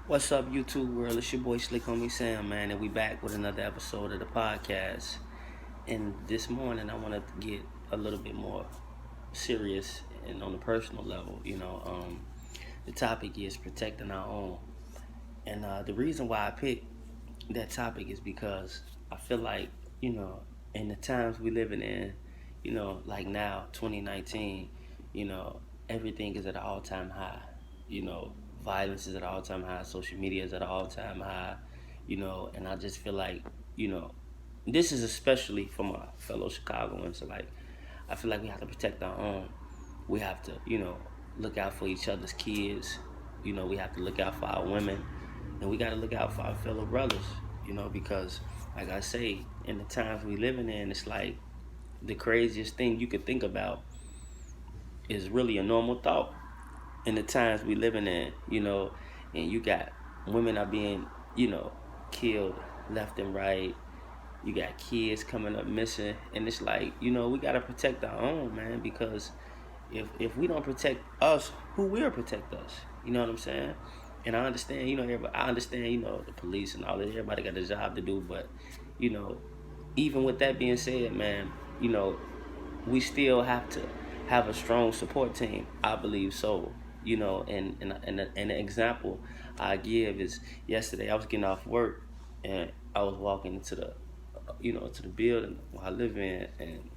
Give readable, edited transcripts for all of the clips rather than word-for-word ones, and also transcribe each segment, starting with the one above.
What's up, YouTube world? It's your boy Slick Homie Sam, man, and we back with another episode of the podcast. And this morning, I want to get a little bit more serious and on a personal level. The topic is protecting our own, and the reason why I picked that topic is because I feel like in the times we living in, like now, 2019, you know, everything is at an all-time high. You know, violence is at an all-time high. Social media is at an all-time high. And I just feel like, you know, this is especially for my fellow Chicagoans. So like, I feel like we have to protect our own. We have to, look out for each other's kids. We have to look out for our women, and we got to look out for our fellow brothers. Because like I say, in the times we living in, it's like the craziest thing you could think about is really a normal thought. In the times we living in, and you got women are being, killed left and right. You got kids coming up missing, and it's like, we gotta protect our own, man, because if we don't protect us, who will protect us? You know what I'm saying? And I understand, everybody, I understand, the police and all that. Everybody got a job to do, but you know, even with that being said, man, you know, we still have to have a strong support team. I believe so. And an example I give is yesterday I was getting off work and I was walking into to the building where I live in, and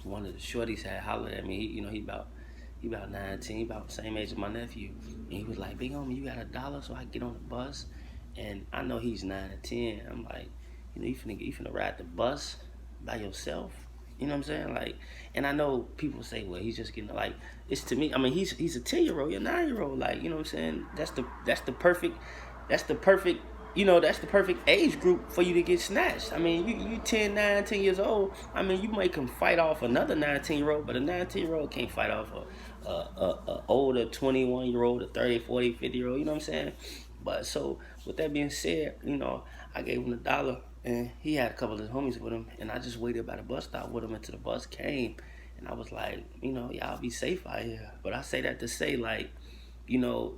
one of the shorties had hollered at me. He about 19, about the same age as my nephew, and he was like, "Big homie, you got $1 so I can get on the bus?" And I know he's 9 or 10. I'm like, you finna ride the bus by yourself? You know what I'm saying? Like, and I know people say, well, he's just getting like, it's to me. I mean, he's a 10-year-old, you're a 9-year-old. Like, you know what I'm saying? That's the perfect. That's the perfect age group for you to get snatched. I mean, you 10, 9, 10 years old. I mean, you might can fight off another 19-year-old, but a 19-year-old can't fight off a older 21-year-old, a 30, 40, 50-year-old. You know what I'm saying? But so with that being said, I gave him $1, and he had a couple of his homies with him, and I just waited by the bus stop with him until the bus came, and I was like, y'all be safe out here. But I say that to say, like, you know,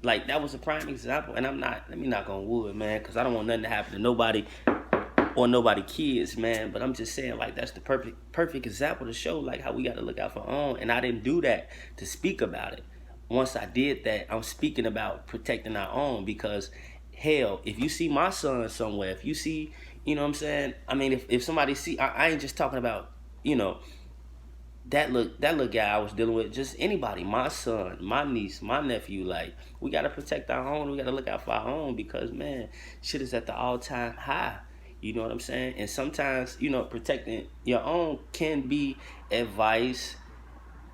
like that was a prime example, and let me knock on wood, man, because I don't want nothing to happen to nobody or nobody kids, man. But I'm just saying, like, that's the perfect example to show like how we got to look out for our own. And I didn't do that to speak about it. Once I did that, I'm speaking about protecting our own, because hell, if you see my son somewhere, if you see, what I'm saying, I mean, if somebody see, I ain't just talking about, you know that little guy I was dealing with, just anybody, my son, my niece, my nephew. Like, we gotta protect our own. We gotta look out for our own, because man, shit is at the all-time high. You know what I'm saying? And sometimes, protecting your own can be advice,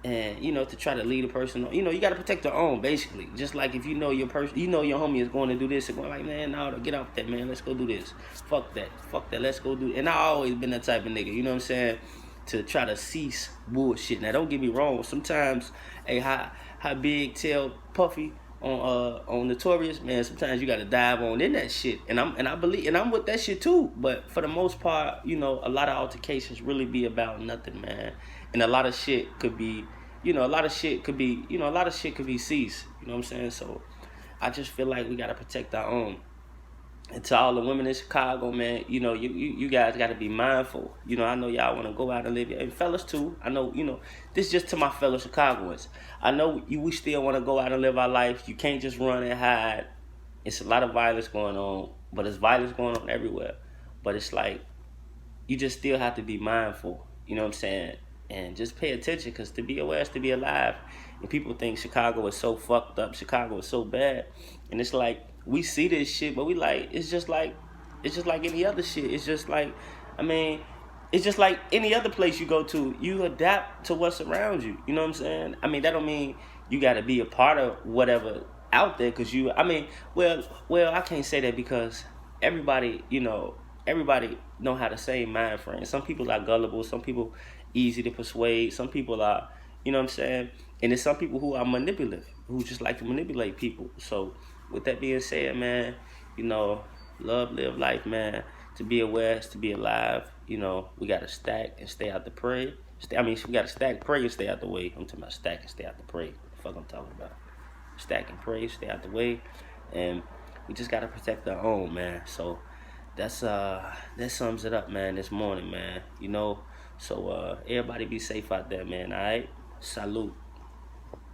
and to try to lead a person. You gotta protect your own, basically. Just like if your person, your homie is going to do this, and going like, man, no, get off that, man. Let's go do this. Fuck that. Let's go do. And I always been that type of nigga. You know what I'm saying? To try to cease bullshit. Now, don't get me wrong. Sometimes, hey, how Big tell Puffy on Notorious, man. Sometimes you gotta dive on in that shit, and I believe, and I'm with that shit too. But for the most part, a lot of altercations really be about nothing, man. And a lot of shit could be, a lot of shit could be, a lot of shit could be ceased. You know what I'm saying? So I just feel like we gotta protect our own. And to all the women in Chicago, man, you guys got to be mindful. I know y'all want to go out and live, and fellas too. I know, this is just to my fellow Chicagoans. I know we still want to go out and live our life. You can't just run and hide. It's a lot of violence going on, but there's violence going on everywhere. But it's like, you just still have to be mindful, you know what I'm saying? And just pay attention, because to be aware is to be alive. And people think Chicago is so fucked up, Chicago is so bad. And it's like, we see this shit, but we like, it's just like any other shit. It's just like, I mean, it's just like any other place you go to. You adapt to what's around you. You know what I'm saying? I mean, that don't mean you got to be a part of whatever out there, because well, I can't say that, because everybody, everybody know how the same mind frame. Some people are gullible. Some people easy to persuade. Some people are, you know what I'm saying? And there's some people who are manipulative, who just like to manipulate people. So with that being said, man, love, live life, man. To be aware is to be alive. We got to stack and stay out the prey. We got to stack, pray, and stay out the way. I'm talking about stack and stay out the prey. What the fuck I'm talking about? Stack and pray, stay out the way. and we just gotta protect our own, man. So that sums it up, man, this morning, man. So everybody be safe out there, man. All right, salute.